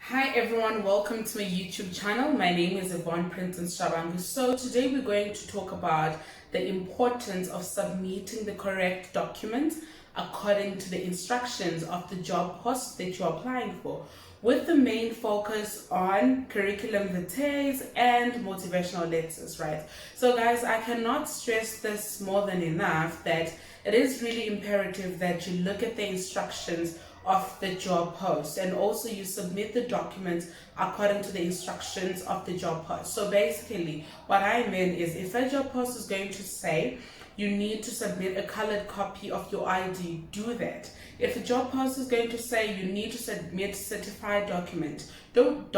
Hi everyone, welcome to my YouTube channel. My name is Yvonne Printon Shabangu. So today we're going to talk about the importance of submitting the correct documents according to the instructions of the job post that you're applying for, with the main focus on curriculum vitae and motivational letters, right? So guys, I cannot stress this more than enough that it is really imperative that you look at the instructions of the job post, and also you submit the documents according to the instructions of the job post. So basically what I mean is, if a job post is going to say you need to submit a colored copy of your ID, do that. If the job post is going to say you need to submit certified documents, don't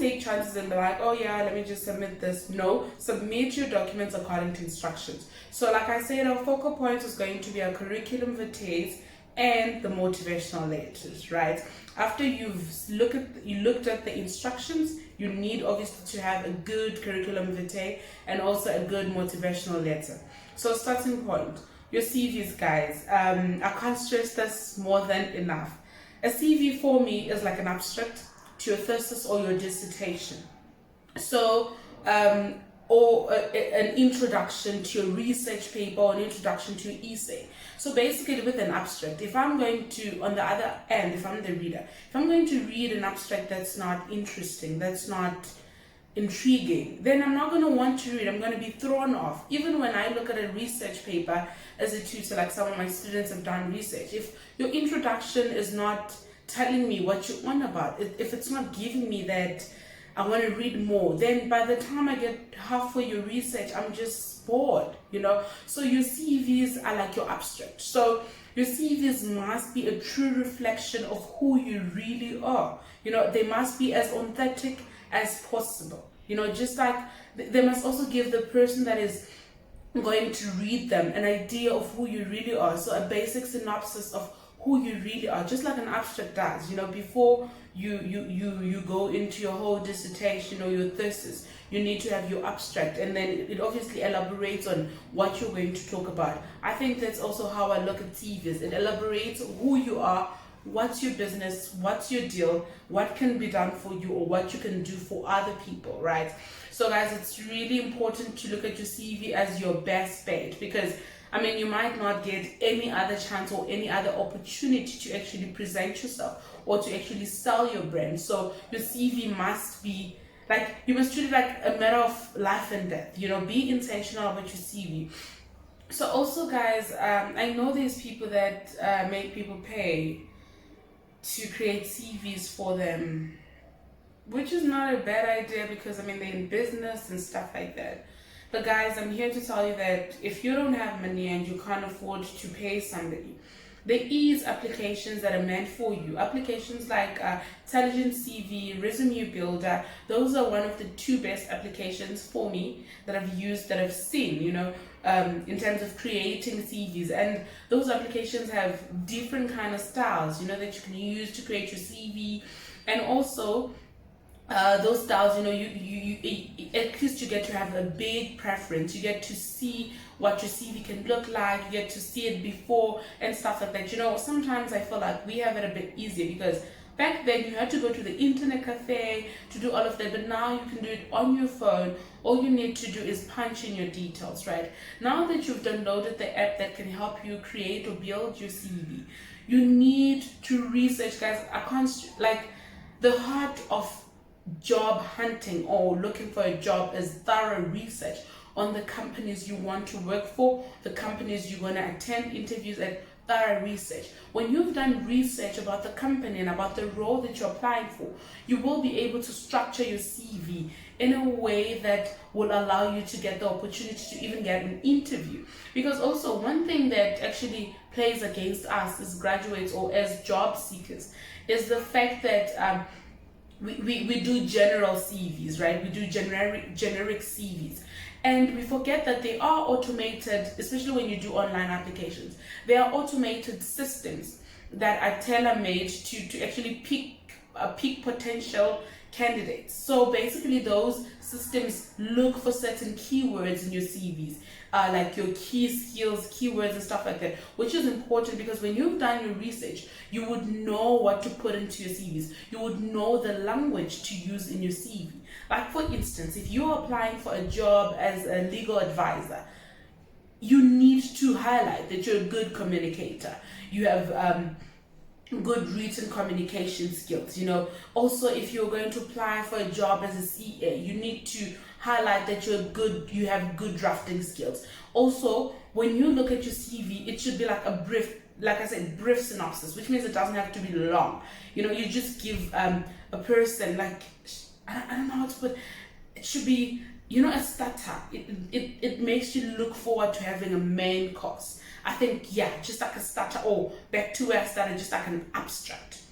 take chances and be like, oh yeah, let me just submit this. No, submit your documents according to instructions. So like I said, our focal point is going to be our curriculum vitae and the motivational letters, right? After you've looked at the instructions, you need obviously to have a good curriculum vitae and also a good motivational letter. So starting point, your CVs, guys. I can't stress this more than enough. A CV for me is like an abstract to your thesis or your dissertation. So or an introduction to your research paper, or an introduction to your essay. So basically with an abstract, if I'm going to, on the other end, if I'm the reader, if I'm going to read an abstract that's not interesting, that's not intriguing, then I'm not going to want to read. I'm going to be thrown off. Even when I look at a research paper as a tutor, like some of my students have done research, if your introduction is not telling me what you're on about, if it's not giving me that I want to read more, then by the time I get halfway your research, I'm just bored, So your CVs are like your abstract. So your CVs must be a true reflection of who you really are. They must be as authentic as possible. Just like they must also give the person that is going to read them an idea of who you really are. So a basic synopsis of who you really are, just like an abstract does. Before you go into your whole dissertation or your thesis, you need to have your abstract, and then it obviously elaborates on what you're going to talk about. I think that's also how I look at CVs. It elaborates who you are, what's your business, what's your deal, what can be done for you, or what you can do for other people, right? So guys, it's really important to look at your CV as your best bet, because you might not get any other chance or any other opportunity to actually present yourself or to actually sell your brand. So your CV must be like, you must treat it like a matter of life and death. Be intentional about your CV. So also, guys, I know there's people that make people pay to create CVs for them, which is not a bad idea, because they're in business and stuff like that. But guys, I'm here to tell you that if you don't have money and you can't afford to pay somebody, there is applications that are meant for you. Applications like Intelligent CV, Resume Builder. Those are one of the two best applications for me that I've used, that I've seen, in terms of creating CVs. And those applications have different kind of styles, that you can use to create your CV. And also, those styles, you at least you get to have a big preference. You get to see what your CV can look like. You get to see it before and stuff like that. Sometimes I feel like we have it a bit easier, because back then you had to go to the internet cafe to do all of that, but now you can do it on your phone. All you need to do is punch in your details, right? Now that you've downloaded the app that can help you create or build your CV, you need to research, guys. I can't, the heart of job hunting or looking for a job is thorough research on the companies you want to work for, the companies you're going to attend interviews at. Thorough research. When you've done research about the company and about the role that you're applying for, you will be able to structure your CV in a way that will allow you to get the opportunity to even get an interview. Because also, one thing that actually plays against us as graduates or as job seekers is the fact that we do general CVs, right? We do generic CVs. And we forget that they are automated, especially when you do online applications. They are automated systems that are tailor-made to actually peak potential candidates. So basically those systems look for certain keywords in your CVs, like your key skills, keywords and stuff like that, which is important because when you've done your research, you would know what to put into your CVs. You would know the language to use in your CV. Like for instance, if you're applying for a job as a legal advisor, you need to highlight that you're a good communicator. You have good written communication skills. Also, if you're going to apply for a job as a CA, you need to highlight that you have good drafting skills. Also, when you look at your CV, it should be like a brief, like I said, brief synopsis, which means it doesn't have to be long. You just give a person, like, I don't know how to put, it should be, a starter. It makes you look forward to having a main course. I think, just like a starter, or back to where I started, just like an abstract,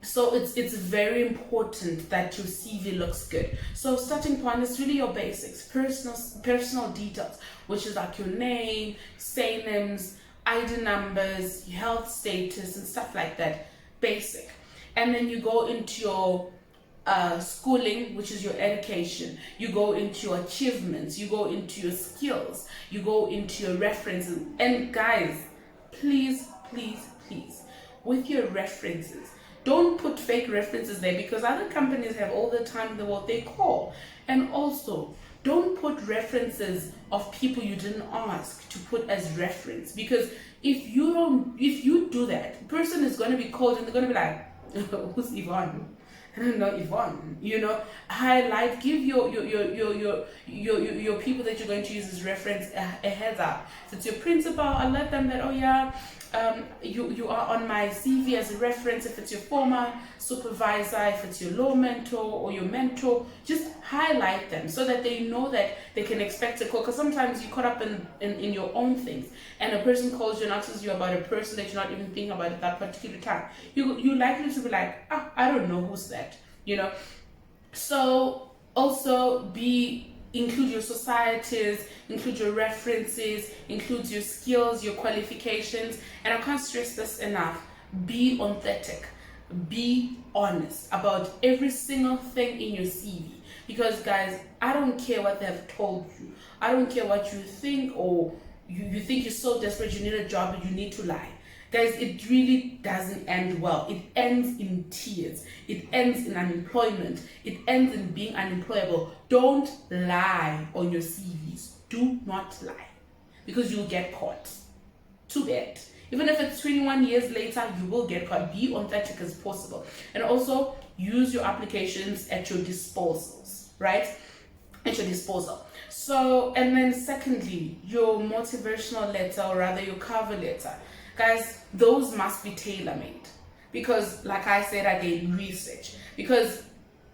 So it's very important that your CV looks good. So starting point is really your basics, personal details, which is like your name, surnames, ID numbers, health status, and stuff like that, basic. And then you go into your schooling, which is your education. You go into your achievements, you go into your skills, you go into your references. And guys, please, with your references, don't put fake references there, because other companies have all the time in the world they call. And also, don't put references of people you didn't ask to put as reference, because if you do that, the person is going to be called and they're going to be like, who's Yvonne? I don't know Yvonne. Highlight, give your people that you're going to use as reference a heads up. If it's your principal, alert them that, you are on my CV as a reference. If it's your former supervisor, if it's your law mentor or your mentor, just highlight them so that they know that they can expect a call. Because sometimes you're caught up in your own things, and a person calls you and asks you about a person that you're not even thinking about at that particular time. You're likely to be like, I don't know who's that, So also include your societies, include your references, include your skills, your qualifications. And I can't stress this enough. Be authentic. Be honest about every single thing in your CV. Because guys, I don't care what they have told you. I don't care what you think, or you think you're so desperate you need a job and you need to lie. Guys, it really doesn't end well. It ends in tears. It ends in unemployment. It ends in being unemployable. Don't lie on your CVs. Do not lie, because you'll get caught. Too bad. Even if it's 21 years later, you will get caught. Be authentic as possible. And also, use your applications at your disposals, right? At your disposal. So, and then secondly, your motivational letter, or rather your cover letter. Guys, those must be tailor-made, because like I said again, research. Because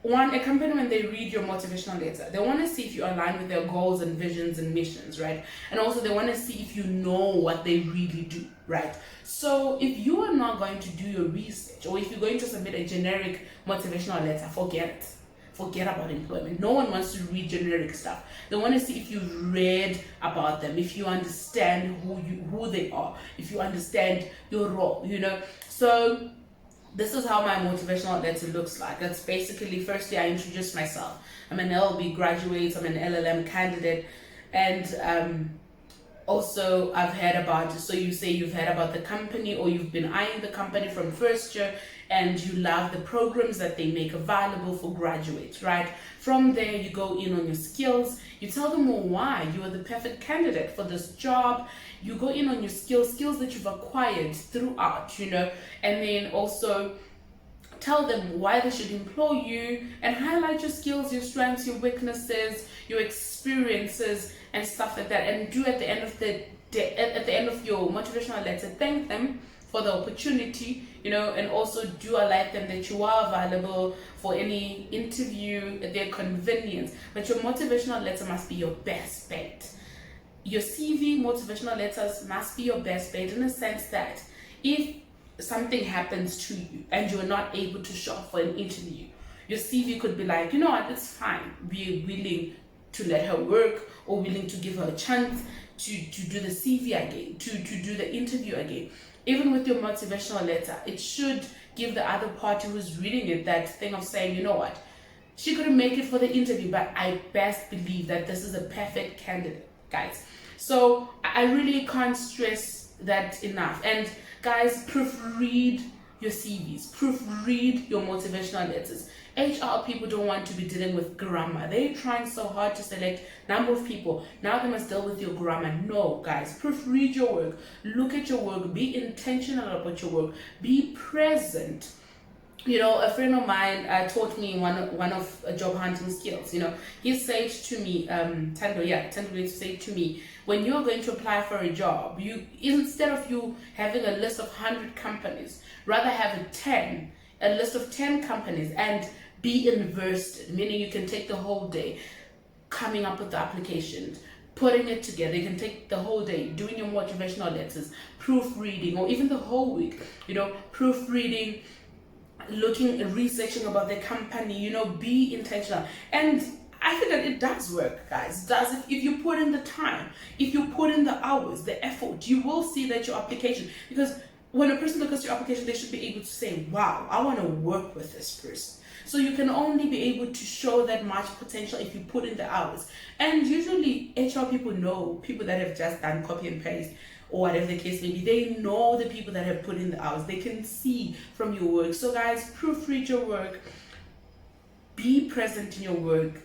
a company, when they read your motivational letter, they want to see if you align with their goals and visions and missions, right? And also they want to see if you know what they really do, right? So if you are not going to do your research, or if you're going to submit a generic motivational letter, forget it. Forget about employment. No one wants to read generic stuff. They want to see if you've read about them, if you understand who they are, if you understand your role, So this is how my motivational letter looks like. It's basically, firstly, I introduce myself. I'm an LLB graduate, I'm an LLM candidate, and also I've heard about, so you say you've heard about the company, or you've been eyeing the company from first year, and you love the programs that they make available for graduates, right? From there, you go in on your skills. You tell them why you are the perfect candidate for this job. You go in on your skills that you've acquired throughout, and then also tell them why they should employ you, and highlight your skills, your strengths, your weaknesses, your experiences, and stuff like that. And do at the end of your motivational letter, thank them for the opportunity, and also do alert them that you are available for any interview at their convenience. But your motivational letter must be your best bet. Your CV motivational letters must be your best bet, in the sense that if something happens to you and you're not able to show up for an interview, your CV could be like, you know what, it's fine. We're willing to let her work, or willing to give her a chance to do the CV again, to do the interview again. Even with your motivational letter, it should give the other party who's reading it that thing of saying, you know what, she couldn't make it for the interview, but I best believe that this is a perfect candidate, guys. So I really can't stress that enough. And guys, proofread your CVs, proofread your motivational letters. HR people don't want to be dealing with grammar. They're trying so hard to select number of people. Now they must deal with your grammar. No, guys, proofread your work. Look at your work. Be intentional about your work. Be present. You know, a friend of mine taught me one of job hunting skills. You know, he said to me, Tando said to me, when you're going to apply for a job, you, instead of you having a list of 100 companies, rather have a list of 10 companies, and be invested, meaning you can take the whole day coming up with the applications, putting it together. You can take the whole day doing your motivational letters, proofreading, or even the whole week, you know, proofreading, looking and researching about the company, you know, be intentional. And I think that it does work, guys. It does. If you put in the time, if you put in the hours, the effort, you will see that your application, because when a person looks at your application, they should be able to say, wow, I want to work with this person. So you can only be able to show that much potential if you put in the hours. And usually HR people know people that have just done copy and paste, or whatever the case may be. They know the people that have put in the hours. They can see from your work. So guys, proofread your work. Be present in your work.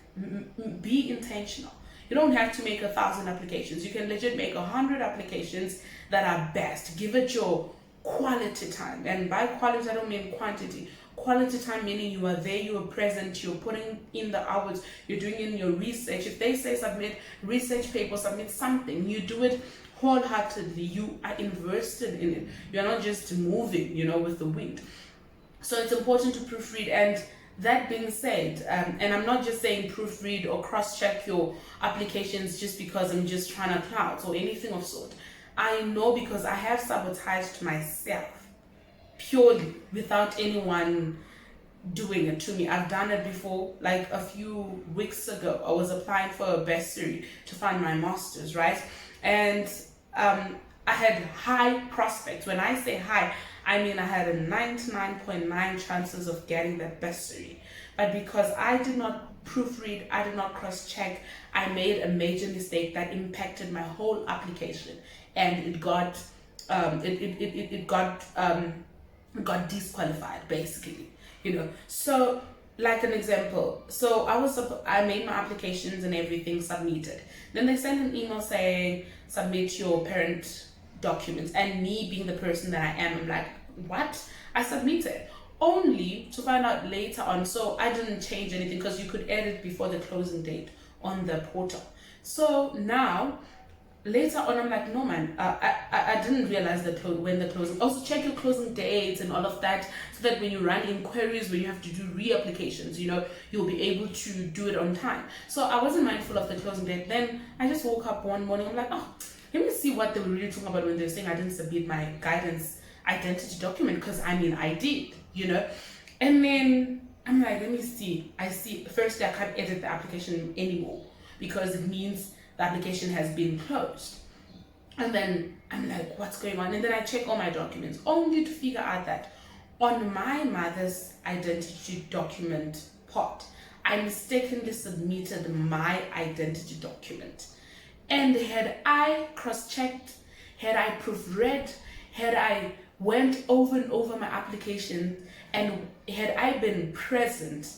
Be intentional. You don't have to make 1,000 applications. You can legit make 100 applications that are best. Give it your quality time. And by quality, I don't mean quantity. Quality time meaning you are there, you are present, you're putting in the hours, you're doing in your research. If they say submit research paper, submit something, you do it wholeheartedly. You are invested in it. You're not just moving, you know, with the wind. So it's important to proofread. And that being said, and I'm not just saying proofread or cross-check your applications just because I'm just trying to clout or anything of sort. I know, because I have sabotaged myself purely without anyone doing it to me. I've done it before. Like a few weeks ago, I was applying for a bursary to fund my master's, right? And I had high prospects. When I say high, I mean I had a 99.9 chances of getting that bursary. But because I did not proofread, I did not cross-check, I made a major mistake that impacted my whole application, and it got got disqualified, basically, you know. So like an example, so I made my applications and everything, submitted. Then they sent an email saying submit your parent documents, and me being the person that I am, I'm like, what? I submitted, only to find out later on. So I didn't change anything, because you could edit before the closing date on the portal. So now later on, I'm like, no man, I didn't realize when the closing. Also check your closing dates and all of that, so that when you run inquiries, when you have to do re-applications, you know, you'll be able to do it on time. So I wasn't mindful of the closing date. Then I just woke up one morning, I'm like, oh, let me see what they were really talking about when they were saying I didn't submit my guidance identity document, because I mean I did, you know. And then I'm like, let me see. I see, firstly, I can't edit the application anymore, because it means the application has been closed. And then I'm like, what's going on? And then I check all my documents, only to figure out that on my mother's identity document part, I mistakenly submitted my identity document. And had I cross-checked, had I proofread, had I went over and over my application, and had I been present,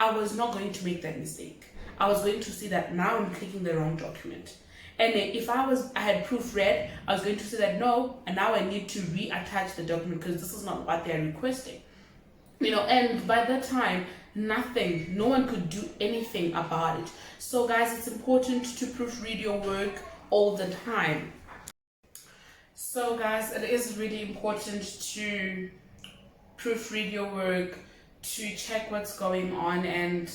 I was not going to make that mistake. I was going to see that now I'm clicking the wrong document. And if I had proofread, I was going to see that no, and now I need to reattach the document, because this is not what they're requesting. You know, and by that time, no one could do anything about it. So guys, it's important to proofread your work all the time. So guys, it is really important to proofread your work, to check what's going on, and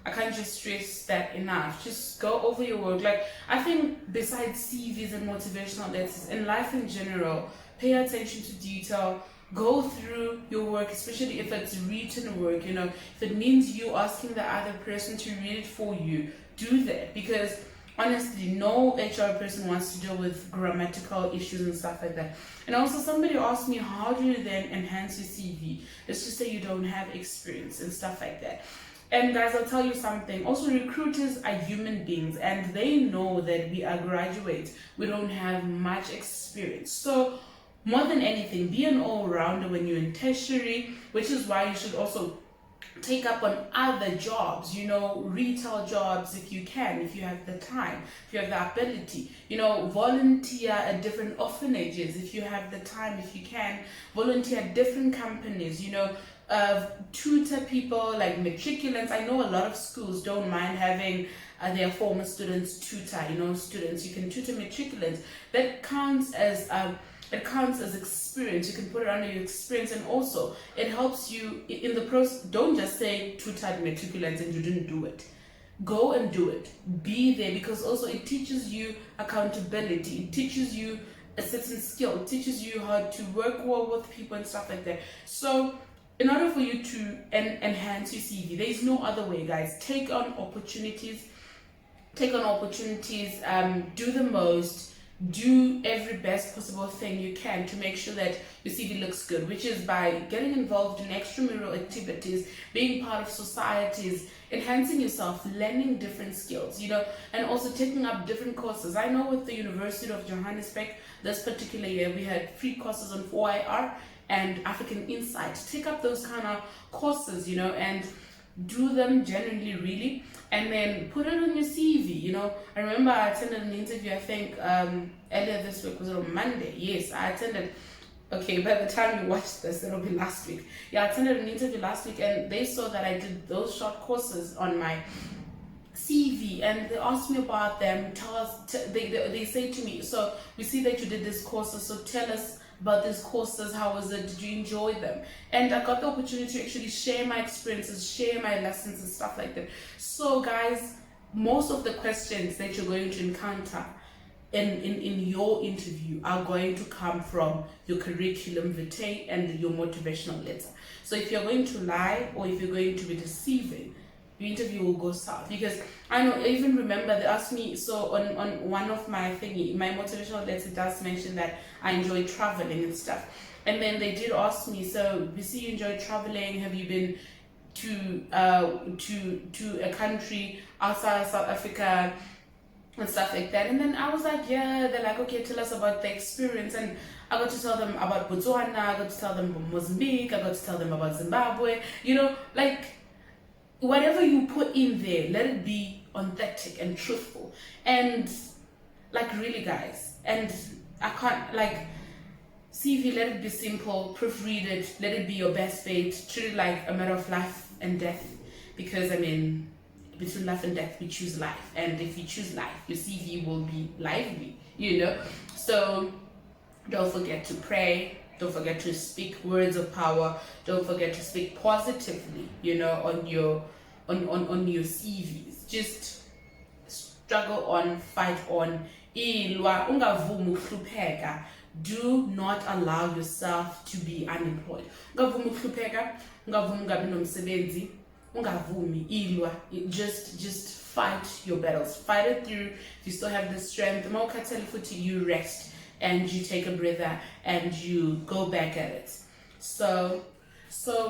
I can't just stress that enough. Just go over your work. Like, I think besides CVs and motivational letters, in life in general, pay attention to detail. Go through your work, especially if it's written work, you know. If it means you asking the other person to read it for you, do that. Because Honestly, no HR person wants to deal with grammatical issues and stuff like that. And also, somebody asked me, how do you then enhance your CV? Let's just say you don't have experience and stuff like that. And guys, I'll tell you something. Also, recruiters are human beings and they know that we are graduates. We don't have much experience. So, more than anything, be an all-rounder when you're in tertiary, which is why you should also take up on other jobs, retail jobs if you can, if you have the time, if you have the ability, volunteer at different orphanages if you have the time, if you can, volunteer at different companies, tutor people like matriculants. I know a lot of schools don't mind having their former students tutor, students. You can tutor matriculants. That counts as experience. You can put it under your experience, and also it helps you in the process. Don't just say tutored matriculants and you didn't do it. Go and do it. Be there, because also it teaches you accountability. It teaches you a certain skill. It teaches you how to work well with people and stuff like that. So in order for you to enhance your CV, there is no other way, guys. Take on opportunities. Do the most. Do every best possible thing you can to make sure that your CV looks good, which is by getting involved in extramural activities, being part of societies, enhancing yourself, learning different skills, and also taking up different courses. I know with the University of Johannesburg, this particular year, we had free courses on 4IR and African Insight. Take up those kind of courses, and do them genuinely, really, and then put it on your CV. I remember I attended an interview, I think earlier this week. Was it on Monday? Yes, I attended. Okay, by the time you watch this, it'll be last week. Yeah, I attended an interview last week, and they saw that I did those short courses on my CV, and they asked me about them. They say to me, so we see that you did these courses, so tell us about these courses. How was it? Did you enjoy them? And I got the opportunity to actually share my experiences, share my lessons and stuff like that. So guys, most of the questions that you're going to encounter in your interview are going to come from your curriculum vitae and your motivational letter. So if you're going to lie, or if you're going to be deceiving, your interview will go south. Because I even remember they asked me, so on one of my my motivational letter does mention that I enjoy traveling and stuff. And then they did ask me, so we see you enjoy traveling, have you been to a country outside South Africa and stuff like that? And then I was like, yeah. They're like, okay, tell us about the experience. And I got to tell them about Botswana, I got to tell them about Mozambique, I got to tell them about Zimbabwe, whatever you put in there, let it be authentic and truthful. And really, guys, and I can't, CV, let it be simple, proofread it, let it be your best bet, treat it like a matter of life and death, because between life and death, we choose life, and if you choose life, your CV will be lively, So don't forget to pray. Don't forget to speak words of power. Don't forget to speak positively, on your CVs. Just struggle on, fight on. Ilwa, ungavumi ukuhlupheka. Do not allow yourself to be unemployed. Ungavumi ukuhlupheka, ungavumi ungabi nomsebenzi, ungavumi ilwa. Just fight your battles. Fight it through. If you still have the strength, you rest. And you take a breather and you go back at it. So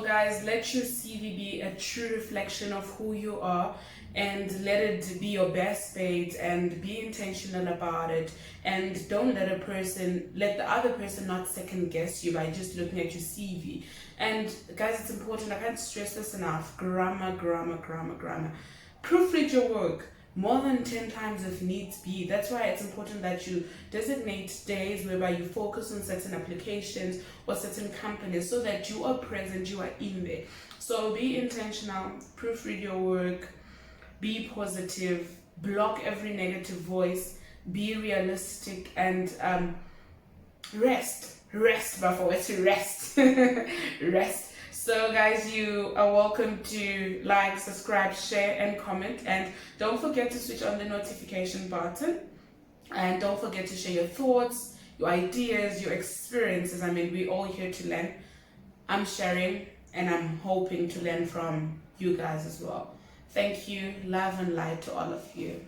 guys, let your CV be a true reflection of who you are, and let it be your best bet, and be intentional about it. And don't let the other person not second guess you by just looking at your CV. And guys, it's important. I can't stress this enough. Grammar. Proofread your work more than 10 times if needs be. That's why it's important that you designate days whereby you focus on certain applications or certain companies, so that you are present, you are in there. So be intentional, proofread your work, be positive, block every negative voice, be realistic, and rest. Rest. So guys, you are welcome to like, subscribe, share, and comment. And don't forget to switch on the notification button. And don't forget to share your thoughts, your ideas, your experiences. We're all here to learn. I'm sharing, and I'm hoping to learn from you guys as well. Thank you. Love and light to all of you.